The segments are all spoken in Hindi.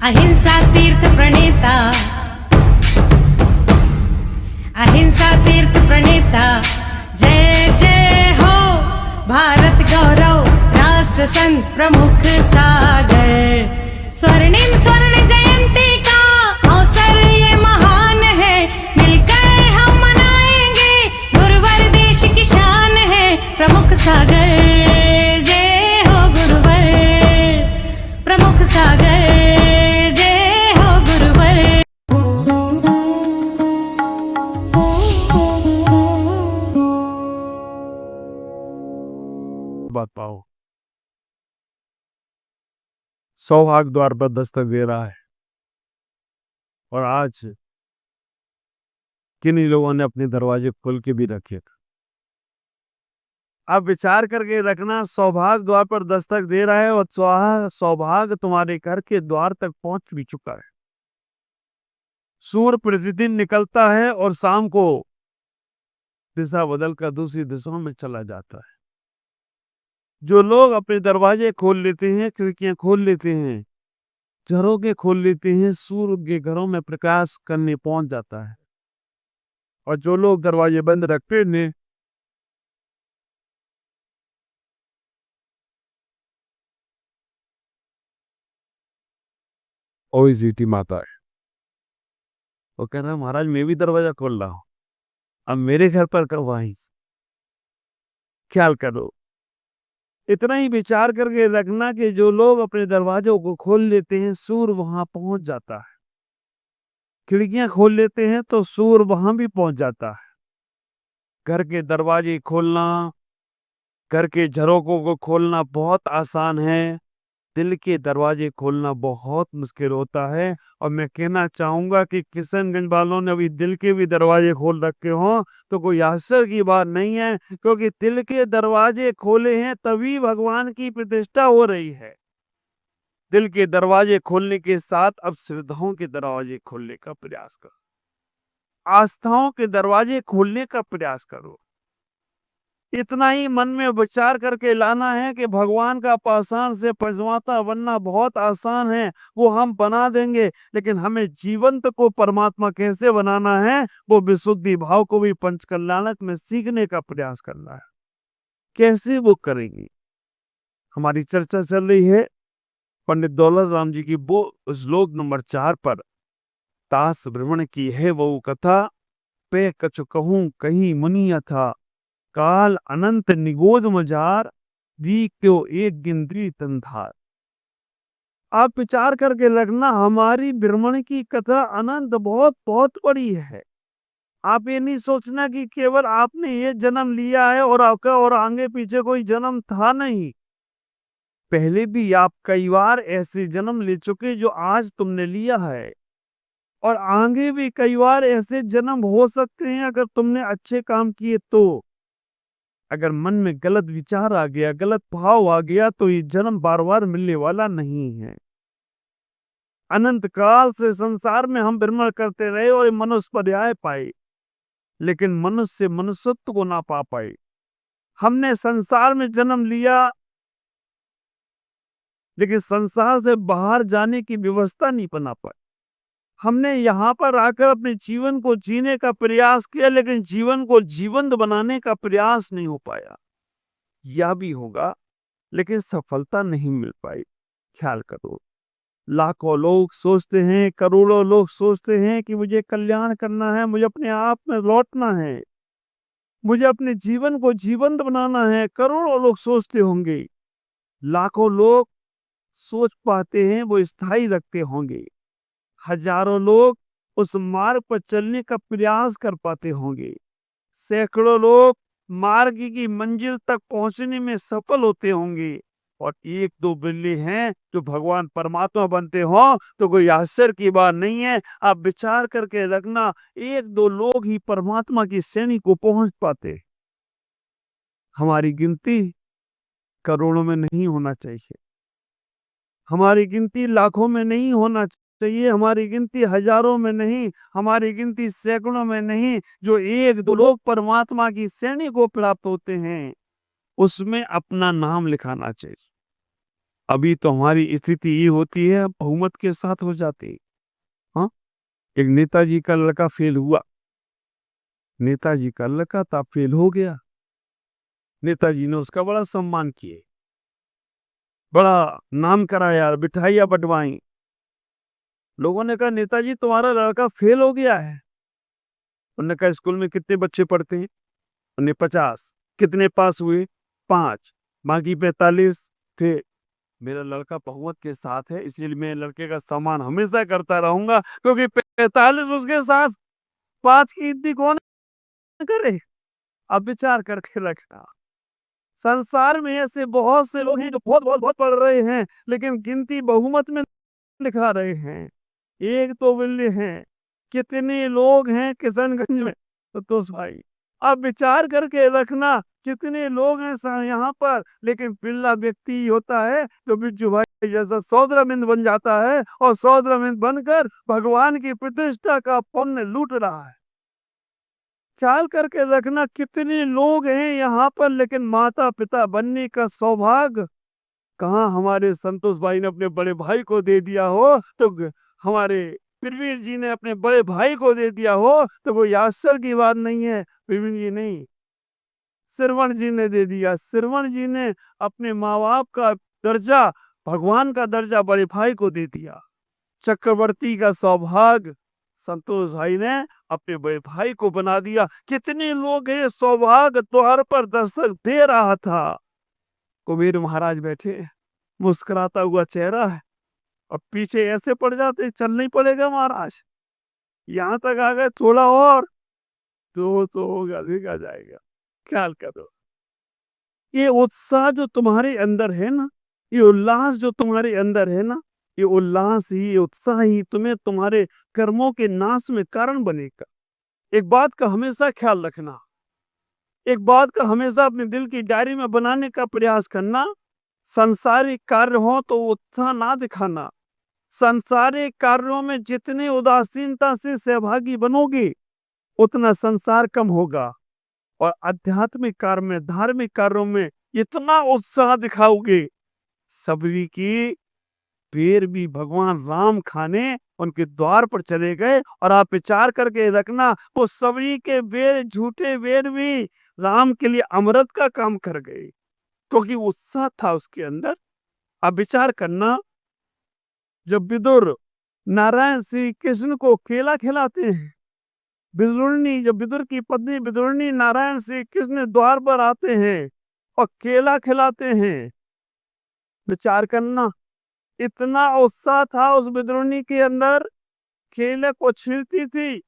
अहिंसा तीर्थ प्रणेता, अहिंसा तीर्थ प्रणेता, जय जय हो भारत गौरव, राष्ट्र संत प्रमुख सागर। स्वर्णिम स्वर्ण जयंती का अवसर ये महान है, मिलकर हम मनाएंगे, गुरुवर देश की शान है, प्रमुख सागर। जय हो गुरुवर, प्रमुख सागर, जय हो गुरुवर। बात पाओ, सौभाग्य द्वार पर दस्तक दे रहा है और आज किन्हीं लोगों ने अपने दरवाजे खोल के भी रखे थे। अब विचार करके रखना, सौभाग्य द्वार पर दस्तक दे रहा है और सौभाग्य तुम्हारे घर के द्वार तक पहुंच भी चुका है। सूर्य प्रतिदिन निकलता है और शाम को दिशा बदलकर दूसरी दिशाओं में चला जाता है। जो लोग अपने दरवाजे खोल लेते हैं, खिड़कियां खोल लेते हैं, झरोखे खोल लेते हैं, सूर्य के घरों में प्रकाश करने पहुंच जाता है। और जो लोग दरवाजे बंद रखते हैं, ओईसीटी माता है, वो कह रहा है महाराज मैं भी दरवाजा खोल रहा हूं, अब मेरे घर पर कब आई, ख्याल करो। इतना ही विचार करके रखना कि जो लोग अपने दरवाजों को खोल लेते हैं, सूर्य वहां पहुंच जाता है। खिड़कियां खोल लेते हैं तो सूर्य वहां भी पहुंच जाता है। घर के दरवाजे खोलना, घर के झरोकों को खोलना बहुत आसान है, दिल के दरवाजे खोलना बहुत मुश्किल होता है। और मैं कहना चाहूंगा कि किशनगंज वालों ने अभी दिल के भी दरवाजे खोल रखे हों तो कोई आश्चर्य की बात नहीं है, क्योंकि दिल के दरवाजे खोले हैं तभी भगवान की प्रतिष्ठा हो रही है। दिल के दरवाजे खोलने के साथ अब श्रद्धाओं के दरवाजे खोलने का प्रयास करो, आस्थाओं के दरवाजे खोलने का प्रयास करो। इतना ही मन में विचार करके लाना है कि भगवान का पाषाण से पंचमाता बनना बहुत आसान है, वो हम बना देंगे, लेकिन हमें जीवंत को परमात्मा कैसे बनाना है, वो विशुद्धि भाव को भी पंचकल्याणक में सीखने का प्रयास करना है। कैसे वो करेंगे? हमारी चर्चा चल रही है पंडित दौलत राम जी की वो श्लोक नंबर 4 पर, तास भ्रमण की है वो कथा, पे कछु कहूं कहीं मुनि था, काल अनंत निगोद मजार, दी क्यों एक गिनती तंधार। आप विचार करके रखना, हमारी भ्रमण की कथा अनंत बहुत बहुत बड़ी है। आप ये नहीं सोचना कि केवल आपने ये जन्म लिया है और आपका और आगे पीछे कोई जन्म था नहीं। पहले भी आप कई बार ऐसे जन्म ले चुके जो आज तुमने लिया है, और आगे भी कई बार ऐसे जन्म हो सकते हैं अगर तुमने अच्छे काम किए तो। अगर मन में गलत विचार आ गया, गलत भाव आ गया, तो ये जन्म बार बार मिलने वाला नहीं है। अनंत काल से संसार में हम भ्रमण करते रहे और मनुष्य पर्याय पाए, लेकिन मनुष्य से मनुष्यत्व को ना पा पाए। हमने संसार में जन्म लिया, लेकिन संसार से बाहर जाने की व्यवस्था नहीं बना पाए। हमने यहाँ पर आकर अपने जीवन को जीने का प्रयास किया, लेकिन जीवन को जीवंत बनाने का प्रयास नहीं हो पाया। या भी होगा, लेकिन सफलता नहीं मिल पाई। ख्याल करो, लाखों लोग सोचते हैं, करोड़ों लोग सोचते हैं कि मुझे कल्याण करना है, मुझे अपने आप में लौटना है, मुझे अपने जीवन को जीवंत बनाना है। करोड़ों लोग सोचते होंगे, लाखों लोग सोच पाते हैं, वो स्थायी रखते होंगे। हजारों लोग उस मार्ग पर चलने का प्रयास कर पाते होंगे। सैकड़ों लोग मार्ग की मंजिल तक पहुंचने में सफल होते होंगे, और एक दो बिल्ली हैं जो भगवान परमात्मा बनते हो तो कोई आश्चर्य की बात नहीं है। आप विचार करके रखना, एक दो लोग ही परमात्मा की श्रेणी को पहुंच पाते। हमारी गिनती करोड़ों में नहीं होना चाहिए, हमारी गिनती लाखों में नहीं होना चाहिए, हमारी गिनती हजारों में नहीं, हमारी गिनती सैकड़ों में नहीं। जो एक दो लोग परमात्मा की श्रेणी को प्राप्त होते हैं, उसमें अपना नाम लिखाना चाहिए, अभी तो हमारी स्थिति ये होती है, बहुमत के साथ हो जाती। हाँ, एक नेताजी का लड़का फेल हुआ, नेताजी का लड़का था फेल हो गया, नेताजी ने उसका बड़ा सम्मान किए, बड़ा नाम कराया, मिठाइयां बंटवाई। लोगों ने कहा नेताजी तुम्हारा लड़का फेल हो गया है। उन्होंने कहा स्कूल में कितने बच्चे पढ़ते हैं? उन्हें 50। कितने पास हुए? 5। बाकी 45 थे। मेरा लड़का बहुमत के साथ है, इसलिए मैं लड़के का सम्मान हमेशा करता रहूंगा, क्योंकि 45 उसके साथ, 5 की इतनी कौन करे। अब विचार करके रखना, संसार में ऐसे बहुत से लोग हैं जो बहुत बहुत बहुत पढ़ रहे हैं, लेकिन गिनती बहुमत में लिखा रहे हैं। एक तो बिल्ली हैं, कितने लोग हैं किशनगंज में। तो भाई अब विचार करके रखना, कितने लोग हैं यहाँ पर, लेकिन बिल्ला व्यक्ति ही होता है जो बिज्जू भाई जैसा सौद्रमिंद बन जाता है, और सौद्रमिंद बनकर भगवान की प्रतिष्ठा का पुण्य लूट रहा है। ख्याल करके रखना, कितने लोग हैं यहाँ पर, लेकिन माता पिता बनने का सौभाग्य कहाँ हमारे संतोष भाई ने अपने बड़े भाई को दे दिया हो, तो हमारे प्रवीण जी ने अपने बड़े भाई को दे दिया हो, तो कोई आश्चर्य की बात नहीं है। प्रवीण जी नहीं, श्रवण जी ने दे दिया। श्रवण जी ने अपने माँ बाप का दर्जा, भगवान का दर्जा बड़े भाई को दे दिया। चक्रवर्ती का सौभाग्य संतोष भाई ने अपने बड़े भाई को बना दिया। कितने लोग हैं, सौभाग्य द्वार पर दस्तक दे रहा था। कुबेर महाराज बैठे, मुस्कुराता हुआ चेहरा है, और पीछे ऐसे पड़ जाते, चल नहीं पड़ेगा महाराज, यहाँ तक आ गए, थोड़ा और तो होगा, देखा जाएगा। ख्याल करो, ये उत्साह जो तुम्हारे अंदर है ना, ये उल्लास जो तुम्हारे अंदर है ना, ये उल्लास ही, ये उत्साह ही तुम्हें तुम्हारे कर्मों के नाश में कारण बनेगा। एक बात का हमेशा ख्याल रखना, एक बात का हमेशा अपने दिल की डायरी में बनाने का प्रयास करना, संसारिक कार्य हो तो उत्साह ना दिखाना। संसारिक कार्यों में जितने उदासीनता से सहभागी बनोगे, उतना संसार कम होगा, और आध्यात्मिक कार्य में, धार्मिक कार्यों में इतना उत्साह दिखाओगे, सबरी की बेर भी भगवान राम खाने उनके द्वार पर चले गए। और आप विचार करके रखना, वो सबरी के बेर, झूठे बेर भी राम के लिए अमृत का काम कर गए, क्योंकि उत्साह था उसके अंदर। आप विचार करना, जब विदुर नारायण श्री कृष्ण को केला खिलाते हैं, विदुरनी, जब विदुर की पत्नी विदुरनी नारायण श्री कृष्ण द्वार पर आते हैं और केला खिलाते हैं, विचार करना, इतना उत्साह था उस विदुरनी के अंदर, केले को छीलती थी,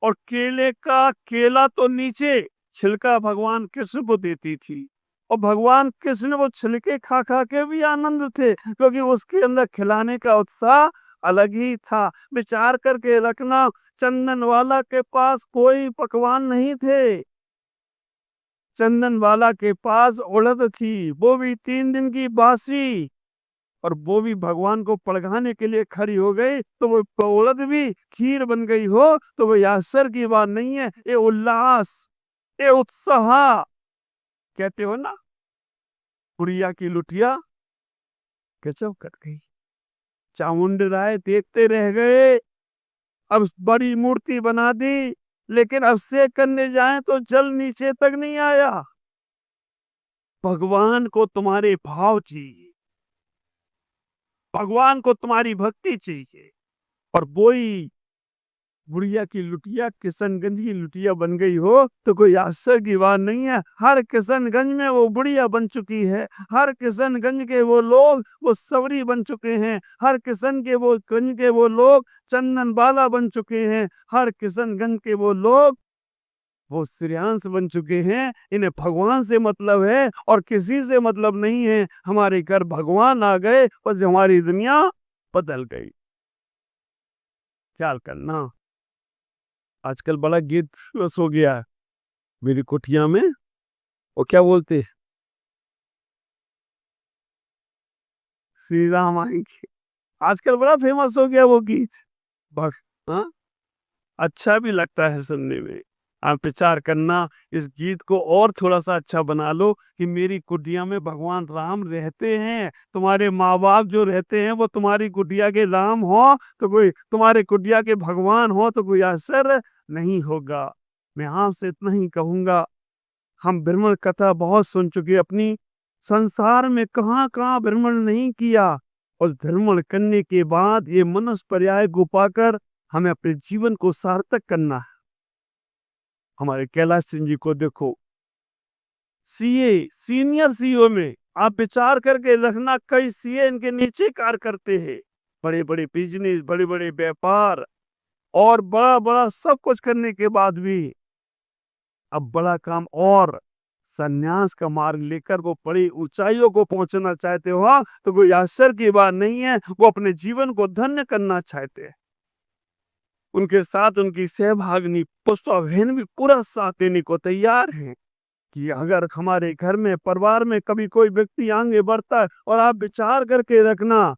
और केले का केला तो नीचे, छिलका भगवान कृष्ण को देती थी, और भगवान कृष्ण वो छिलके खा खा के भी आनंद थे, क्योंकि उसके अंदर खिलाने का उत्साह अलग ही था। विचार करके रखना, चंदन वाला के पास कोई पकवान नहीं थे, चंदन वाला के पास उड़द थी, वो भी 3 दिन की बासी, और वो भी भगवान को पड़गाने के लिए खड़ी हो गई, तो वो उड़द भी खीर बन गई हो, तो वो आश्चर्य की बात नहीं है। ये उल्लास, ये उत्साह, कहते हो ना, बुढ़िया की लुटिया गजब कर गई। चामुंड राय देखते रह गए, अब बड़ी मूर्ति बना दी, लेकिन अब से करने जाए तो जल नीचे तक नहीं आया। भगवान को तुम्हारे भाव चाहिए, भगवान को तुम्हारी भक्ति चाहिए, और वही बुढ़िया की लुटिया किशनगंज की लुटिया बन गई हो, तो कोई आश्चर्य की बात नहीं है। हर किशनगंज में वो बुढ़िया बन चुकी है, हर किशनगंज के वो लोग वो सवरी बन चुके हैं, हर किशन के वो गंज के वो लोग चंदन बाला बन चुके हैं, हर किशनगंज के वो लोग वो श्रेयांश बन चुके हैं। इन्हें भगवान से मतलब है और किसी से मतलब नहीं है। हमारे घर भगवान आ गए, बस हमारी दुनिया बदल गई। ख्याल करना, आजकल बड़ा गीत फेमस हो गया है मेरी कुटिया में, वो क्या बोलते, श्री राम आएंगे, आजकल बड़ा फेमस हो गया वो गीत। हाँ, अच्छा भी लगता है सुनने में। आप विचार करना, इस गीत को और थोड़ा-सा अच्छा बना लो कि मेरी कुटिया में भगवान राम रहते हैं। तुम्हारे माँ-बाप जो रहते हैं वो तुम्हारी कुटिया के राम हों, तो कोई तुम्हारे कुटिया के भगवान हों तो कोई आश्चर्य नहीं होगा। मैं आपसे इतना ही कहूँगा, हम भ्रमण कथा बहुत सुन चुके अपनी संसार में कहाँ-कहाँ भ्रमण नहीं किया और भ्रमण करने के बाद ये मनुष्य पर्याय को पाकर हमें अपने जीवन को सार्थक करना है। हमारे कैलाश सिंह जी को देखो, सीए सीनियर सीईओ में आप विचार करके रखना, कई सीए इनके नीचे कार्य करते हैं। बड़े-बड़े बिजनेस, बड़े-बड़े व्यापार और बड़ा-बड़ा सब कुछ करने के बाद भी अब बड़ा काम और संन्यास का मार्ग लेकर वो बड़ी ऊंचाइयों को पहुंचना चाहते हो, हाँ, तो कोई आश्चर्य की बात नहीं है। वो अपने जीवन को धन्य करना चाहते हैं। उनके साथ उनकी सहभागिनी पुष्पा बहन भी पूरा साथ देने को तैयार है कि अगर हमारे घर में परिवार में कभी कोई व्यक्ति आगे बढ़ता है, और आप विचार करके रखना,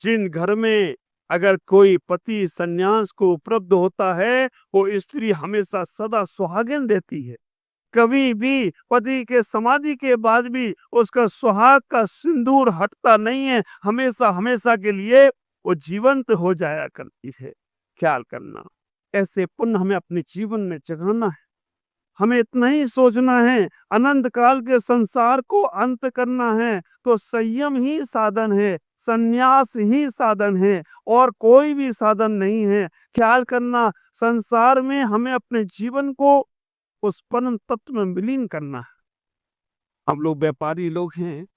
जिन घर में अगर कोई पति संन्यास को उपलब्ध होता है, वो स्त्री हमेशा सदा सुहागिन देती है। कभी भी पति के समाधि के बाद भी उसका सुहाग का सिंदूर हटता नहीं है, हमेशा हमेशा के लिए वो जीवंत हो जाया करती है। ख्याल करना, ऐसे पुण्य हमें अपने जीवन में जगाना है। हमें इतना ही सोचना है, अनंत काल के संसार को अंत करना है तो संयम ही साधन है, संन्यास ही साधन है और कोई भी साधन नहीं है। ख्याल करना, संसार में हमें अपने जीवन को उस परम तत्व में विलीन करना है। हम लोग व्यापारी लोग हैं,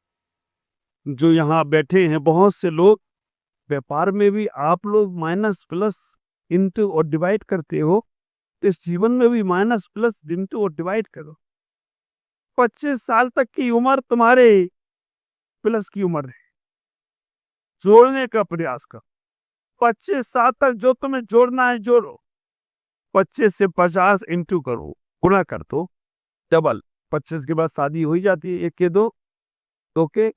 जो यहाँ बैठे हैं, बहुत से लोग व्यापार में भी आप लोग माइनस प्लस इंटू और डिवाइड करते हो, तो इस जीवन में भी माइनस प्लस इंटू और डिवाइड करो। 25 साल तक की उम्र तुम्हारे प्लस की उम्र है, जोड़ने का प्रयास करो। 25 साल तक जो तुम्हें जोड़ना है जोड़ो। 25 से 50 इंटू करो, गुणा कर दो, डबल। 25 के बाद शादी हो ही जाती है। एक के दो, दो के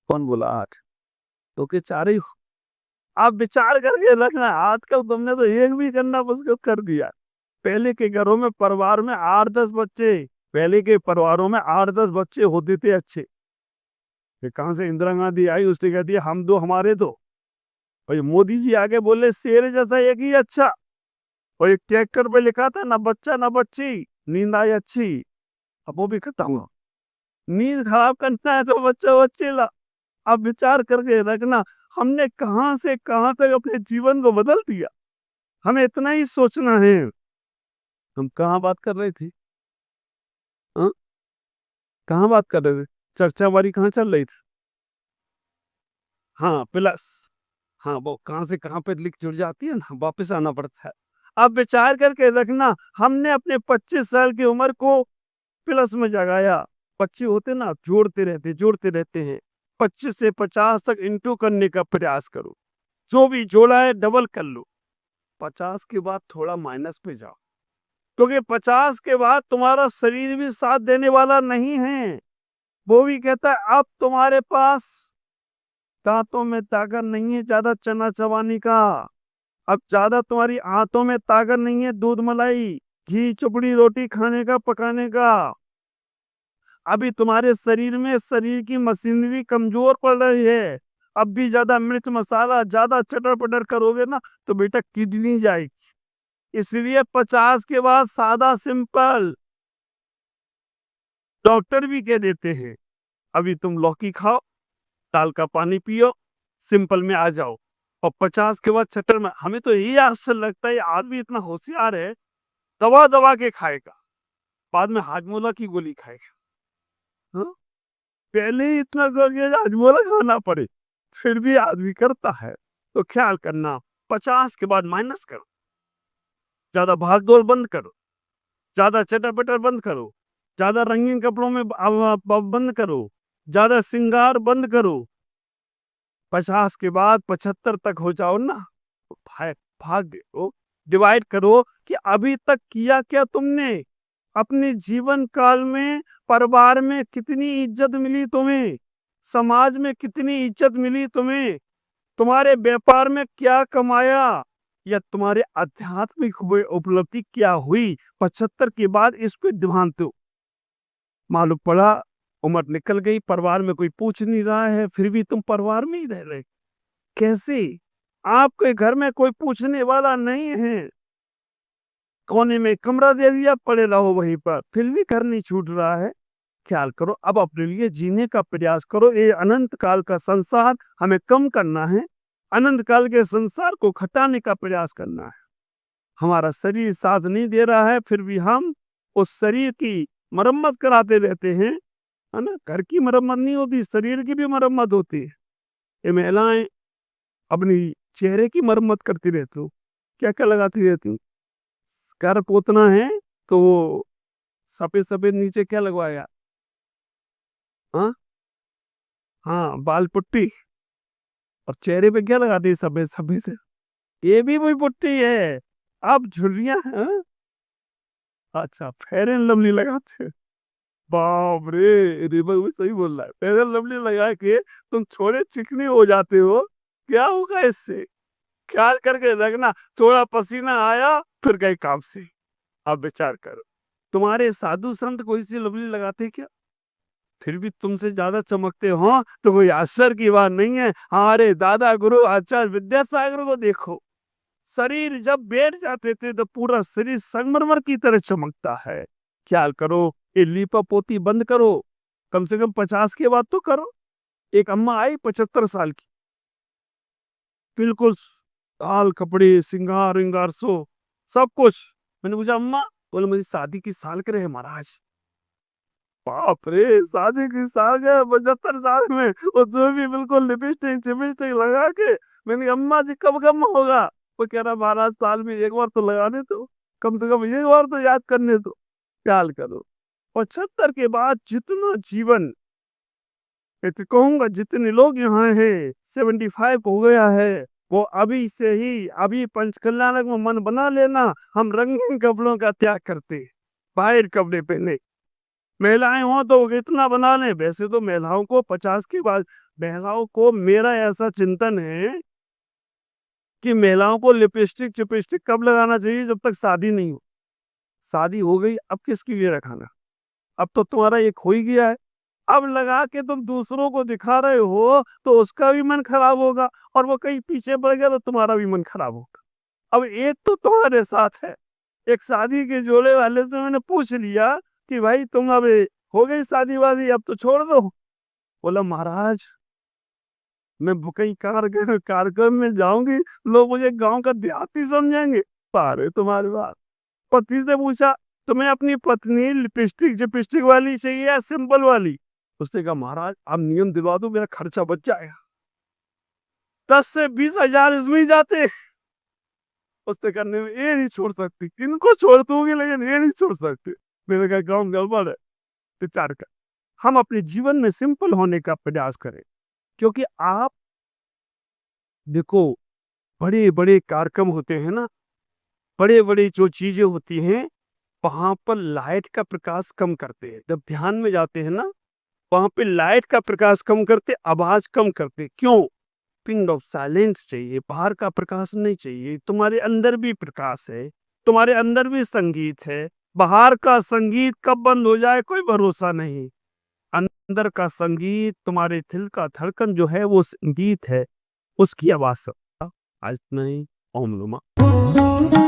कौन बोला 8, दो के 4 ही। आप विचार करके रखना, आजकल तुमने तो एक भी करना मुश्किल कर दिया। पहले के घरों में परिवार में 8-10 बच्चे, पहले के परिवारों में 8-10 बच्चे होते थे अच्छे। फिर कहां से इंदिरा गांधी आई, उसने कह दिया हम दो हमारे दो, और ये मोदी जी आगे बोले शेर जैसा एक ही अच्छा, और एक ट्रैक्टर पे लिखा था ना बच्चा ना बच्ची, नींद आई अच्छी। अब वो भी खत्म हुआ। नींद खराब करना है तो बच्चा बच्चे ला। अब विचार करके रखना, हमने कहां से कहां तक अपने जीवन को बदल दिया। हमें इतना ही सोचना है। हम कहाँ बात कर रहे थे, हाँ? कहाँ बात कर रहे थे, चर्चा हमारी कहाँ चल रही थी? हाँ, प्लस। हाँ, वो कहाँ से कहाँ पे लिंक जुड़ जाती है ना, वापस आना पड़ता है। अब विचार करके रखना, हमने अपने 25 साल की उम्र को प्लस में जगाया। बच्चे होते ना, जोड़ते रहते हैं। 25 से 50 तक इंटू करने का प्रयास करो। जो भी जोड़ा है डबल कर लो। 50 के बाद थोड़ा माइनस पे जाओ, क्योंकि 50 के बाद तुम्हारा शरीर भी साथ देने वाला नहीं है। वो भी कहता है अब तुम्हारे पास दांतों में ताकत नहीं है ज्यादा चना चबाने का, अब ज्यादा तुम्हारी हाथों में ताकत नहीं है दूध मलाई घी चुपड़ी रोटी खाने का पकाने का। अभी तुम्हारे शरीर में शरीर की मशीनरी कमजोर पड़ रही है। अब भी ज्यादा मिर्च मसाला ज्यादा चटर पटर करोगे ना तो बेटा किडनी जाएगी। इसलिए 50 के बाद सादा सिंपल। डॉक्टर भी कह देते हैं अभी तुम लौकी खाओ, दाल का पानी पियो, सिंपल में आ जाओ। और 50 के बाद चटर में, हमें तो यही आश्चर्य लगता है आदमी इतना होशियार है, दवा दवा के खाएगा, बाद में हाजमोला की गोली खाएगा। हाँ? पहले ही इतना करके हाजमोला खाना पड़े, फिर भी आदमी करता है। तो ख्याल करना, 50 के बाद माइनस करो, ज्यादा भागदौड़ बंद करो, ज्यादा चटर पटर बंद करो, ज्यादा रंगीन कपड़ों में बंद करो, ज्यादा श्रृंगार बंद करो। 50 के बाद 75 तक हो जाओ ना, तो भाग दो, डिवाइड करो कि अभी तक किया क्या तुमने, अपने जीवन काल में परिवार में कितनी इज्जत मिली तुम्हें, समाज में कितनी इज्जत मिली तुम्हें, तुम्हारे व्यापार में क्या कमाया, या तुम्हारे आध्यात्मिक हुए उपलब्धि क्या हुई 75 के बाद, इस पे ध्यान दो। मालूम पड़ा उम्र निकल गई, परिवार में कोई पूछ नहीं रहा है, फिर भी तुम परिवार में ही रह रहे। कैसे? आपके घर में कोई पूछने वाला नहीं है, कोने में कमरा दे दिया, पड़े रहो वहीं पर, फिर भी घर नहीं छूट रहा है। ख्याल करो, अब अपने लिए जीने का प्रयास करो। ये अनंत काल का संसार हमें कम करना है, अनंत काल के संसार को घटाने का प्रयास करना है। हमारा शरीर साथ नहीं दे रहा है, फिर भी हम उस शरीर की मरम्मत कराते रहते हैं, है ना। घर की मरम्मत नहीं होती, शरीर की भी मरम्मत होती है। ये महिलाएं अपनी चेहरे की मरम्मत करती रहती हूँ, क्या क्या लगाती रहती हूँ। घर पोतना है तो वो सफेद सफेद नीचे क्या लगवाया, हाँ हाँ, बाल पुट्टी, और चेहरे पे क्या लगाती है, सफेद सफेद, ये भी वही पुट्टी है। अब झुर्रियां हैं, अच्छा फेयर एंड लवली लगाते हैं। बाप रे, दीपक भी सही बोल रहा है, फेयर एंड लवली लगा के तुम छोटे चिकने हो जाते हो, क्या होगा इससे? ख्याल करके रखना, थोड़ा पसीना आया फिर गए काम से। आप विचार करो, तुम्हारे साधु संत कोई सी लवली लगाते क्या? फिर भी तुमसे ज्यादा चमकते हो तो कोई आश्चर्य की बात नहीं है। हमारे दादा गुरु आचार्य विद्यासागर को देखो, शरीर जब बैठ जाते थे तो पूरा शरीर संगमरमर की तरह चमकता है। ख्याल करो, ये लीपा पोती बंद करो, कम से कम 50 के बाद तो करो। एक अम्मा आई 75 साल की, बिल्कुल लाल कपड़े, सिंगार विंगार सो सब कुछ। मैंने पूछा अम्मा, बोले मेरी शादी की सालगिरह है महाराज। बाप रे, शादी की सालगिरह 75 साल में, उसमें भी बिल्कुल लिपस्टिक चिपस्टिक लगा के। मैंने कहा, अम्मा जी कब कम होगा? वो कह रहा महाराज साल में एक बार तो लगाने दो, कम से कम एक बार तो याद करने दो। ख्याल करो, 75 के बाद जितना जीवन, मैं तो कहूंगा जितने लोग यहाँ हैं 75 हो गया है, वो अभी से ही, अभी पंचकल्याणक में मन बना लेना, हम रंगीन कपड़ों का त्याग करते, बाहर कपड़े पहने। महिलाएं हो तो इतना बना लें। वैसे तो महिलाओं को 50 के बाद, महिलाओं को, मेरा ऐसा चिंतन है कि महिलाओं को लिपस्टिक चिपस्टिक कब लगाना चाहिए? जब तक शादी नहीं हो। शादी हो गई अब किसके लिए रखाना? अब तो तुम्हारा एक हो ही गया है, अब लगा के तुम दूसरों को दिखा रहे हो तो उसका भी मन खराब होगा, और वो कहीं पीछे पड़ गया तो तुम्हारा भी मन खराब होगा। अब एक तो तुम्हारे साथ है, एक शादी के जोड़े वाले से मैंने पूछ लिया कि भाई तुम अब हो गई शादी वादी, अब तो छोड़ दो। बोला महाराज मैं कहीं कार्यक्रम में जाऊंगी, लोग मुझे गांव का देहाती समझेंगे। पारे तुम्हारी बात। पति से पूछा, तुम्हें अपनी पत्नी लिपस्टिक चिपस्टिक वाली चाहिए या सिंपल वाली? उसने कहा महाराज आप नियम दिलवा दो, मेरा खर्चा बच जाएगा, 10 से 20 हजार इसमें ही जाते। उसने करने में ये नहीं छोड़ सकती, इनको छोड़ दूंगी लेकिन ये नहीं छोड़ सकती। मैंने कहा गाँव गड़बड़ है। विचार कर, हम अपने जीवन में सिंपल होने का प्रयास करें, क्योंकि आप देखो बड़े बड़े कार्यक्रम होते हैं ना, बड़े बड़े जो चीजें होती हैं, वहां पर लाइट का प्रकाश कम करते हैं। जब ध्यान में जाते हैं ना, वहां पे लाइट का प्रकाश कम करते, आवाज कम करते। क्यों? पिंड ऑफ साइलेंस चाहिए, बाहर का प्रकाश नहीं चाहिए। तुम्हारे अंदर भी प्रकाश है, तुम्हारे अंदर भी संगीत है। बाहर का संगीत कब बंद हो जाए कोई भरोसा नहीं। अंदर का संगीत, तुम्हारे दिल का धड़कन जो है वो संगीत है, उसकी आवाज सुनना। आज नहीं, ओम लुमा।